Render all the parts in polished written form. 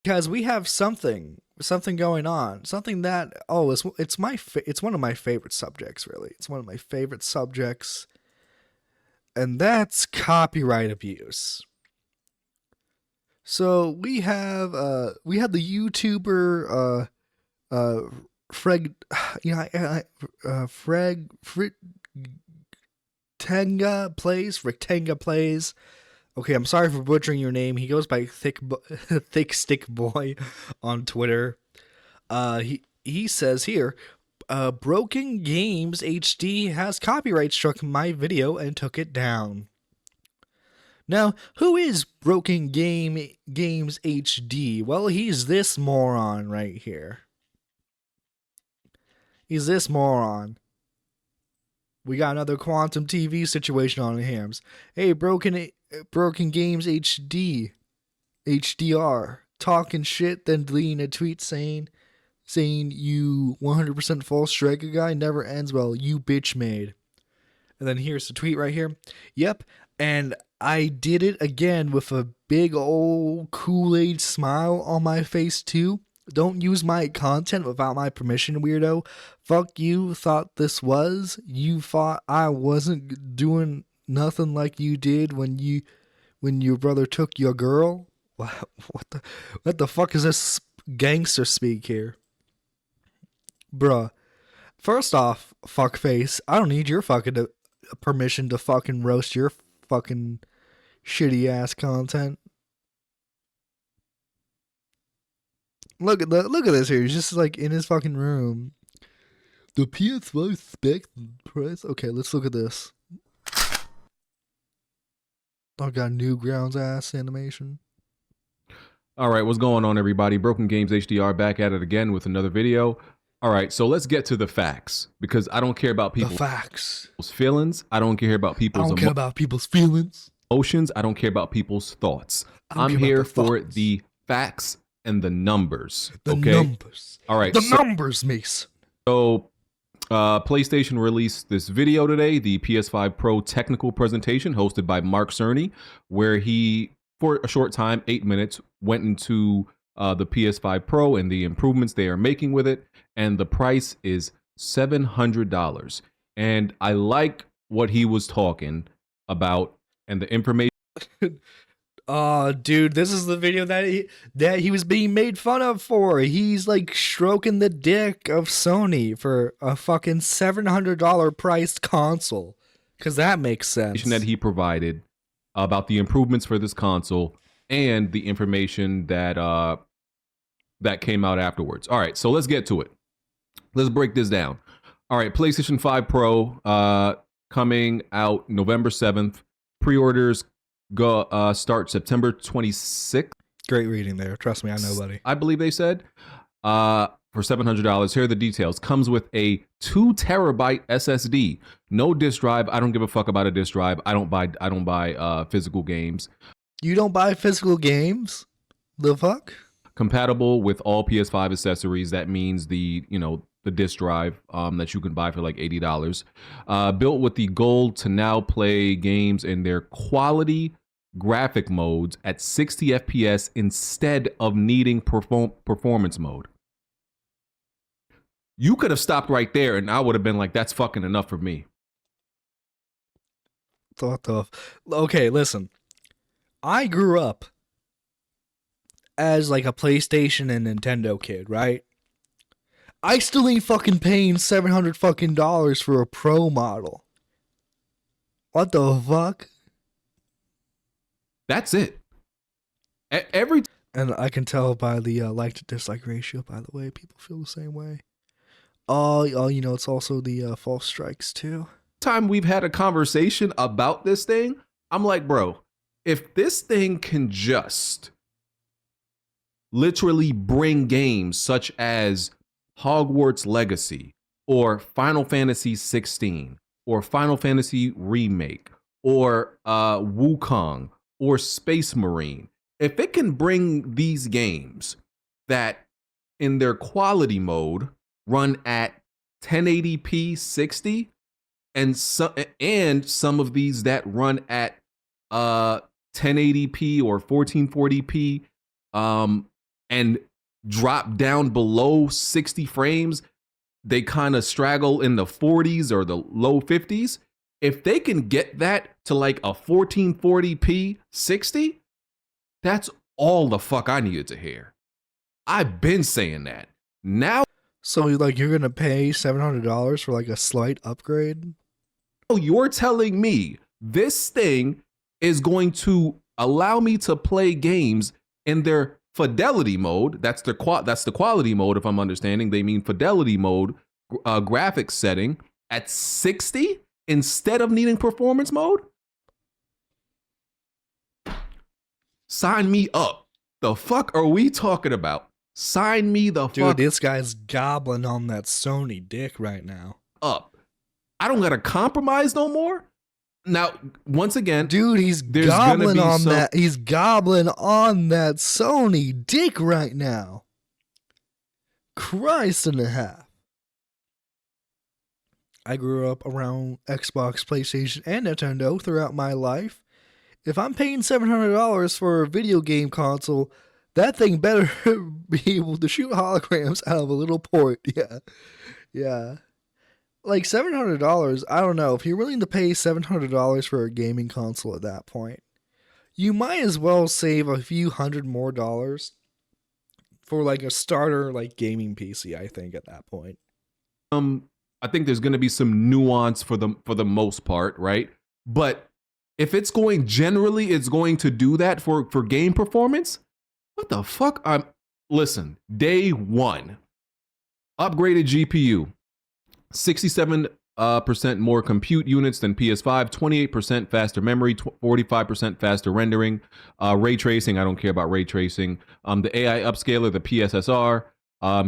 because we have something going on, something that it's one of my favorite subjects. Really, it's one of my favorite subjects, and that's copyright abuse. So we had the YouTuber Freg, Fritanga Plays. Okay, I'm sorry for butchering your name. He goes by Thick Stick Boy on Twitter. He says here, Broken Games HD has copyright struck my video and took it down. Now, who is Games HD? Well, he's this moron right here. He's this moron. We got another Quantum TV situation on hands. Hey, Broken Games HDR, talking shit, then deleting a tweet saying you 100% false striker guy never ends well. You bitch made. And then here's the tweet right here. Yep, and I did it again with a big old Kool-Aid smile on my face too. Don't use my content without my permission, weirdo. Fuck you, thought this was. You thought I wasn't doing nothing like you did when your brother took your girl? What the fuck is this gangster speak here? Bruh. First off, fuckface, I don't need your fucking permission to fucking roast your fucking shitty ass content. Look at this here. He's just like in his fucking room. The PS5 spec price. Okay, let's look at this. I've got Newgrounds ass animation. All right, what's going on, everybody? Broken Games HDR back at it again with another video. All right, so let's get to the facts, because I don't care about people's feelings. I don't care about people's feelings. Emotions. I don't care about people's thoughts. I'm here for the facts and the numbers. Numbers. All right. The numbers, Mace. So PlayStation released this video today, the PS5 Pro technical presentation hosted by Mark Cerny, where he, for a short time, 8 minutes, went into the PS5 Pro and the improvements they are making with it. And the price is $700. And I like what he was talking about and the information. Oh, dude, this is the video that he was being made fun of for. He's like stroking the dick of Sony for a fucking $700 priced console. Because that makes sense. That he provided about the improvements for this console and the information that that came out afterwards. All right, so let's get to it. Let's break this down. All right, PlayStation 5 Pro coming out November 7th. Pre-orders start September 26th. Great reading there. Trust me, I know, buddy. I believe they said for $700. Here are the details. Comes with a 2 terabyte SSD. No disk drive. I don't give a fuck about a disk drive. I don't buy physical games. You don't buy physical games? The fuck? Compatible with all PS5 accessories. That means the disk drive that you can buy for like $80. Built with the goal to now play games in their quality graphic modes at 60 FPS instead of needing performance mode. You could have stopped right there and I would have been like, that's fucking enough for me. Okay, listen. I grew up as like a PlayStation and Nintendo kid, right? I still ain't fucking paying $700 fucking dollars for a Pro model. What the fuck? That's it. And I can tell by the like to dislike ratio, by the way, people feel the same way. Oh, it's also the false strikes too. Time we've had a conversation about this thing, I'm like, bro, if this thing can just literally bring games such as Hogwarts Legacy or Final Fantasy 16 or Final Fantasy Remake or Wukong or Space Marine, if it can bring these games that in their quality mode run at 1080p 60 and some of these that run at 1080p or 1440p and drop down below 60 frames, they kind of straggle in the 40s or the low 50s. If they can get that to like a 1440p 60, that's all the fuck I needed to hear. I've been saying that. Now, So like you're gonna pay $700 for like a slight upgrade? you're telling me this thing is going to allow me to play games in their fidelity mode. That's the quality mode, if I'm understanding. They mean fidelity mode, graphics setting at 60 instead of needing performance mode. Sign me up. The fuck are we talking about? Sign me the Dude, fuck this guy's gobbling on that Sony dick right now. up. I don't gotta compromise no more. Now, once again, Dude, he's there's gonna gobbling be on some- that. He's gobbling on that Sony dick right now. Christ and a half. I grew up around Xbox, PlayStation, and Nintendo throughout my life. If I'm paying $700 for a video game console, that thing better be able to shoot holograms out of a little port. Yeah. Like $700, I don't know. If you're willing to pay $700 for a gaming console at that point, you might as well save a few $100 more for like a starter like gaming PC, I think, at that point. I think there's gonna be some nuance for the most part, right? But if it's going to do that for game performance, what the fuck? Listen, day one, upgraded GPU, 67% more compute units than PS5, 28% faster memory, 45% faster rendering, ray tracing. I don't care about ray tracing. The AI upscaler, the PSSR,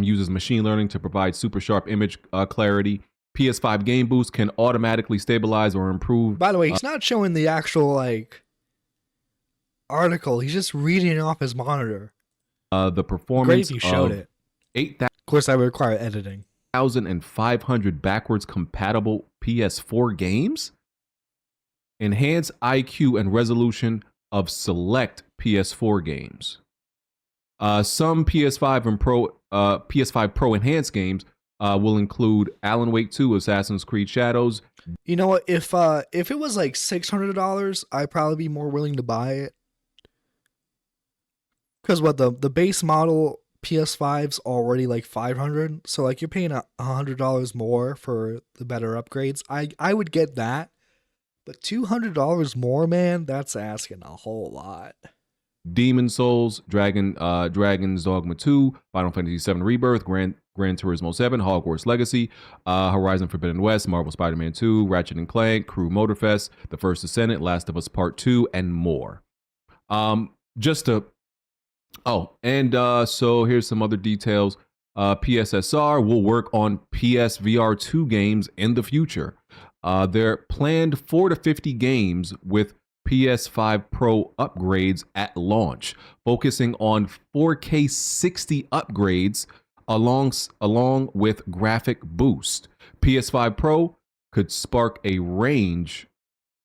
uses machine learning to provide super sharp image clarity. PS5 Game Boost can automatically stabilize or improve. By the way, he's not showing the actual like article. He's just reading it off his monitor. The performance Great if you showed of it. 8,000 Of course, that would require editing. 1,500 backwards compatible PS4 games, enhanced IQ and resolution of select PS4 games. Some PS5 Pro enhanced games will include Alan Wake 2, Assassin's Creed Shadows. You know what? If it was like $600, I'd probably be more willing to buy it. Because what the base model PS5's already like $500, so like you're paying $100 more for the better upgrades. I would get that, but $200 more, man, that's asking a whole lot. Demon Souls, Dragon's Dogma 2, Final Fantasy VII Rebirth, Gran Turismo 7, Hogwarts Legacy, Horizon Forbidden West, Marvel Spider-Man 2, Ratchet and Clank, Crew Motorfest, The First Descendant, Last of Us Part 2, and more. So here's some other details. PSSR will work on PSVR 2 games in the future. They're planned 4 to 50 games with PS5 Pro upgrades at launch, focusing on 4K 60 upgrades along with graphic boost. PS5 Pro could spark a range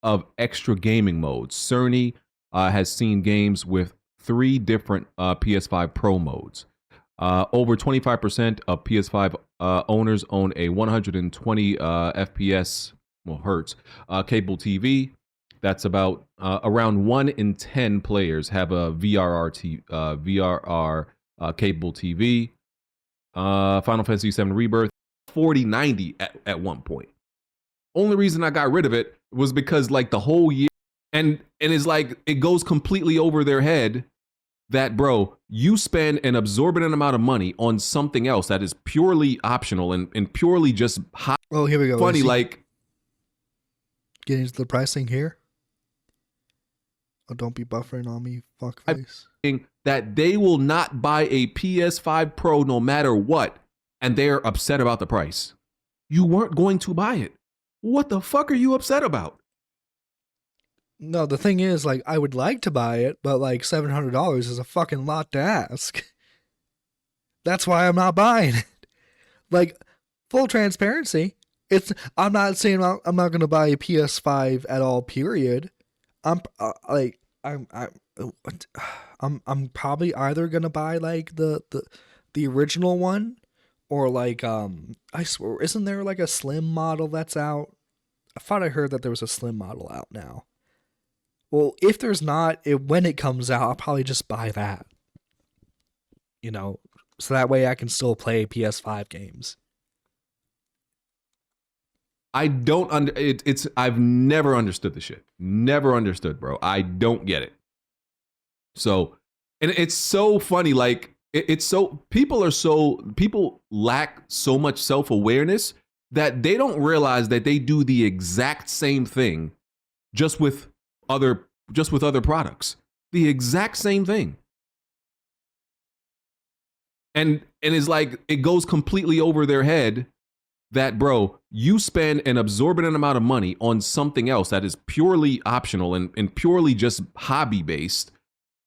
of extra gaming modes. Cerny has seen games with 3 different PS5 Pro modes. Over 25% of PS5 owners own a 120 FPS, hertz, cable TV. That's about around 1 in 10 players have a VRR cable TV. Final Fantasy VII Rebirth, 4090 at one point. Only reason I got rid of it was because like the whole year, and it's like it goes completely over their head that, bro, you spend an absorbent amount of money on something else that is purely optional and purely just hot. Oh, here we go. Funny, like getting into the pricing here. Oh, don't be buffering on me, fuckface. that they will not buy a PS5 Pro no matter what, and they're upset about the price. You weren't going to buy it. What the fuck are you upset about? No, the thing is, like, I would like to buy it, but like $700 is a fucking lot to ask. That's why I'm not buying it. Like, full transparency, I'm not saying I'm not gonna buy a PS5 at all. Period. I'm I'm probably either gonna buy like the original one, or like I swear, isn't there like a slim model that's out? I thought I heard that there was a slim model out now. Well, if there's not, when it comes out, I'll probably just buy that. You know, so that way I can still play PS5 games. I don't it's I've never understood the shit. Never understood, bro. I don't get it. So, and it's so funny, like it's so people lack so much self-awareness that they don't realize that they do the exact same thing just with other products. The exact same thing. And it's like it goes completely over their head that, bro, you spend an absorbent amount of money on something else that is purely optional and purely just hobby based.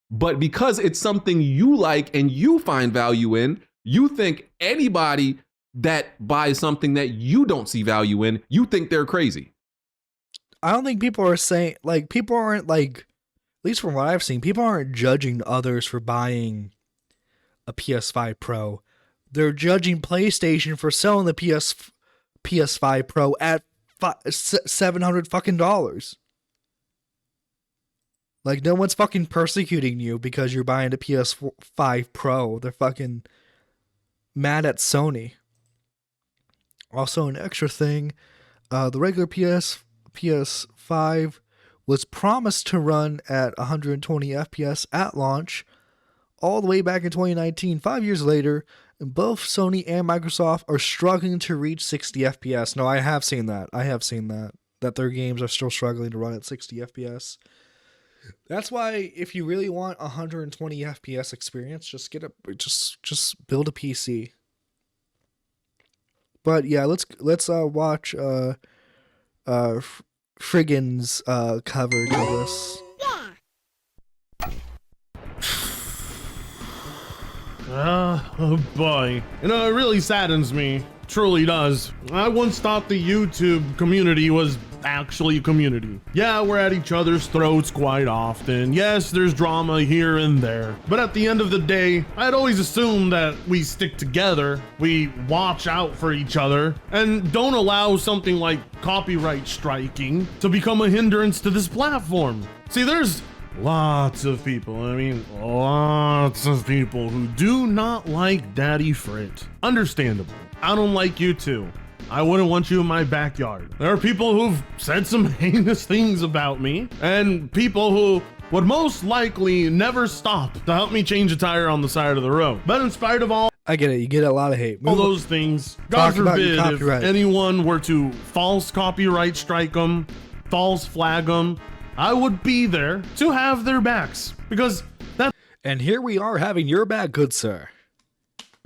But because it's something you like and you find value in, you think anybody that buys something that you don't see value in, you think they're crazy. I don't think people are saying, like, people aren't like, at least from what I've seen, people aren't judging others for buying a PS5 Pro. They're judging PlayStation for selling the PS5 Pro at $700 fucking dollars. Like, no one's fucking persecuting you because you're buying a PS5 Pro. They're fucking mad at Sony. Also, an extra thing, the regular PS5 was promised to run at 120 FPS at launch all the way back in 2019. 5 years later, both Sony and Microsoft are struggling to reach 60 FPS. No, I have seen that. That their games are still struggling to run at 60 FPS. That's why if you really want 120 FPS experience, just just build a PC. But yeah, let's watch Friggins coverage of this. Oh boy. You know, it really saddens me. Truly does. I once thought the YouTube community was actually a community. Yeah, we're at each other's throats quite often. Yes, there's drama here and there. But at the end of the day, I'd always assumed that we stick together, we watch out for each other, and don't allow something like copyright striking to become a hindrance to this platform. See, there's lots of people who do not like Daddy Frit. Understandable. I don't like you too. I wouldn't want you in my backyard. There are people who've said some heinous things about me, and people who would most likely never stop to help me change a tire on the side of the road. But in spite of all I get it, you get a lot of hate. all those things, God forbid if anyone were to false copyright strike them, false flag them, I would be there to have their backs, because that's And here we are having your back, good sir.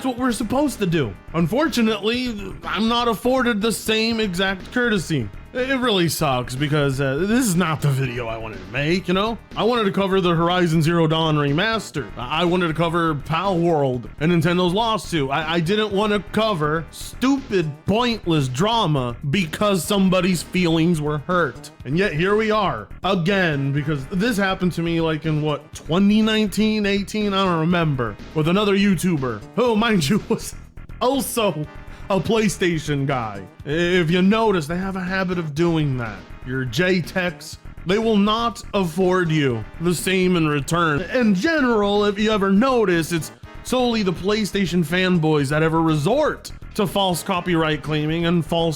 what we're supposed to do. Unfortunately, I'm not afforded the same exact courtesy. It really sucks because this is not the video I wanted to make, you know? I wanted to cover the Horizon Zero Dawn remaster. I wanted to cover Pal World and Nintendo's lawsuit. I didn't want to cover stupid, pointless drama because somebody's feelings were hurt. And yet here we are again, because this happened to me like in what, 2019, 18? I don't remember. With another YouTuber who, mind you, was also a PlayStation guy. If you notice, they have a habit of doing that. Your JTechs, they will not afford you the same in return. In general, if you ever notice, it's solely the PlayStation fanboys that ever resort to false copyright claiming and false.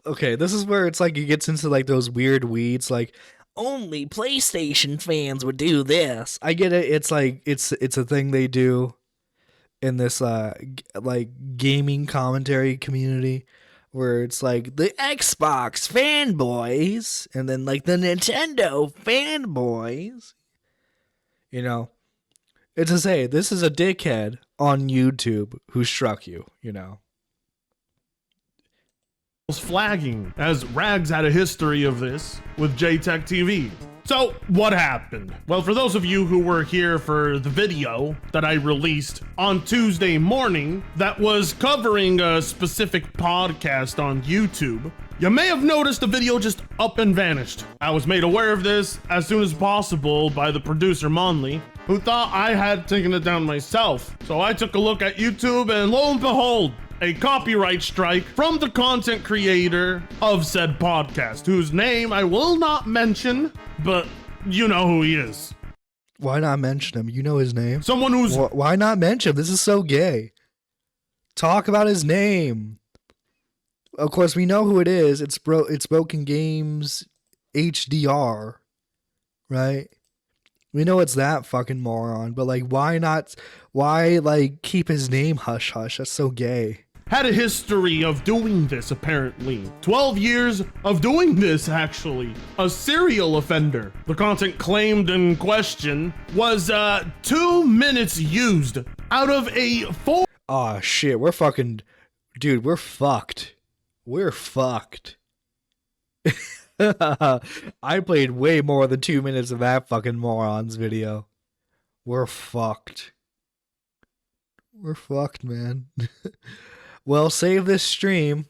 Okay, this is where it's like it gets into like those weird weeds, like only PlayStation fans would do this. I get it. It's like it's a thing they do in this like gaming commentary community, where it's like the Xbox fanboys and then like the Nintendo fanboys. You know, it's to say this is a dickhead on YouTube who struck you, you know. Flagging, as Rags had a history of this with JTech TV. So what happened? Well, for those of you who were here for the video that I released on Tuesday morning that was covering a specific podcast on YouTube, you may have noticed the video just up and vanished. I was made aware of this as soon as possible by the producer Monley, who thought I had taken it down myself. So I took a look at YouTube and lo and behold, a copyright strike from the content creator of said podcast, whose name I will not mention, but you know who he is. Why not mention him? You know his name. Someone who's... Why not mention him? This is so gay. Talk about his name. Of course, we know who it is. It's BrokenGamez HDR, right? We know it's that fucking moron, but like, why like keep his name hush hush? That's so gay. Had a history of doing this, apparently. 12 years of doing this, actually. A serial offender. The content claimed in question was 2 minutes used out of a 4... Aw, shit, we're fucking... Dude, we're fucked. We're fucked. I played way more than 2 minutes of that fucking moron's video. We're fucked. We're fucked, man. Well, save this stream.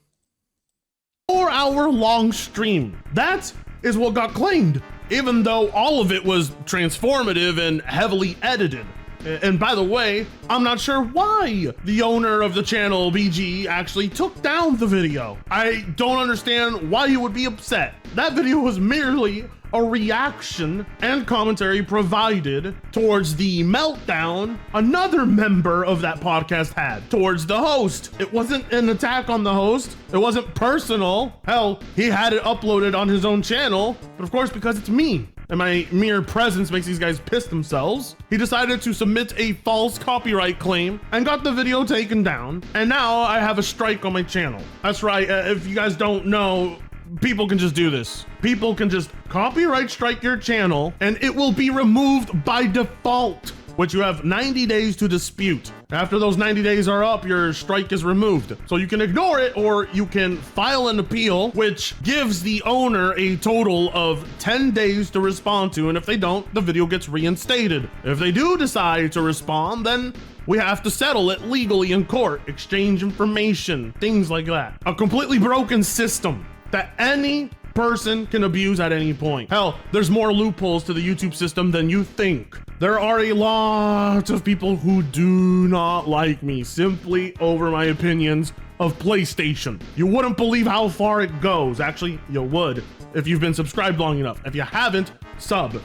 4-hour-long stream. That is what got claimed, even though all of it was transformative and heavily edited. And by the way, I'm not sure why the owner of the channel, BG, actually took down the video. I don't understand why he would be upset. That video was merely a reaction and commentary provided towards the meltdown another member of that podcast had towards the host. It wasn't an attack on the host. It wasn't personal. Hell, he had it uploaded on his own channel, but of course, because it's me and my mere presence makes these guys piss themselves, he decided to submit a false copyright claim and got the video taken down. And now I have a strike on my channel. That's right. If you guys don't know, people can just do this. People can just copyright strike your channel and it will be removed by default, which you have 90 days to dispute. After those 90 days are up, your strike is removed. So you can ignore it or you can file an appeal, which gives the owner a total of 10 days to respond to. And if they don't, the video gets reinstated. If they do decide to respond, then we have to settle it legally in court, exchange information, things like that. A completely broken system that any person can abuse at any point. Hell, there's more loopholes to the YouTube system than you think. There are a lot of people who do not like me simply over my opinions of PlayStation. You wouldn't believe how far it goes. Actually, you would if you've been subscribed long enough. If you haven't, sub.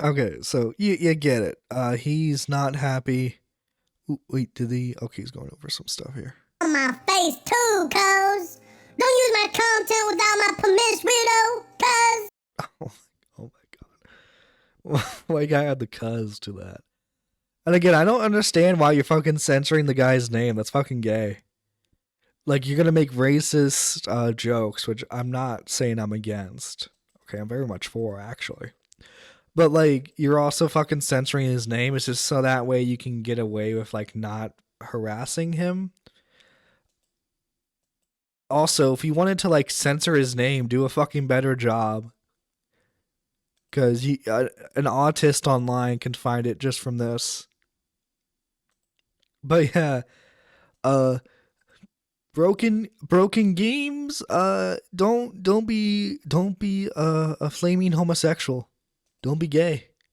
Okay, so you get it. He's not happy. Ooh, wait, okay, he's going over some stuff here. On my face too, cuz. Don't use my content without my permission, weirdo, cuz. Oh my god. Why gotta add the cuz to that? And again, I don't understand why you're fucking censoring the guy's name. That's fucking gay. Like, you're gonna make racist jokes, which I'm not saying I'm against. Okay, I'm very much for, actually. But, like, you're also fucking censoring his name. It's just so that way you can get away with, like, not harassing him. Also, if you wanted to, like, censor his name, do a fucking better job. Because an autist online can find it just from this. But yeah, BrokenGamez, don't be a flaming homosexual. Don't be gay.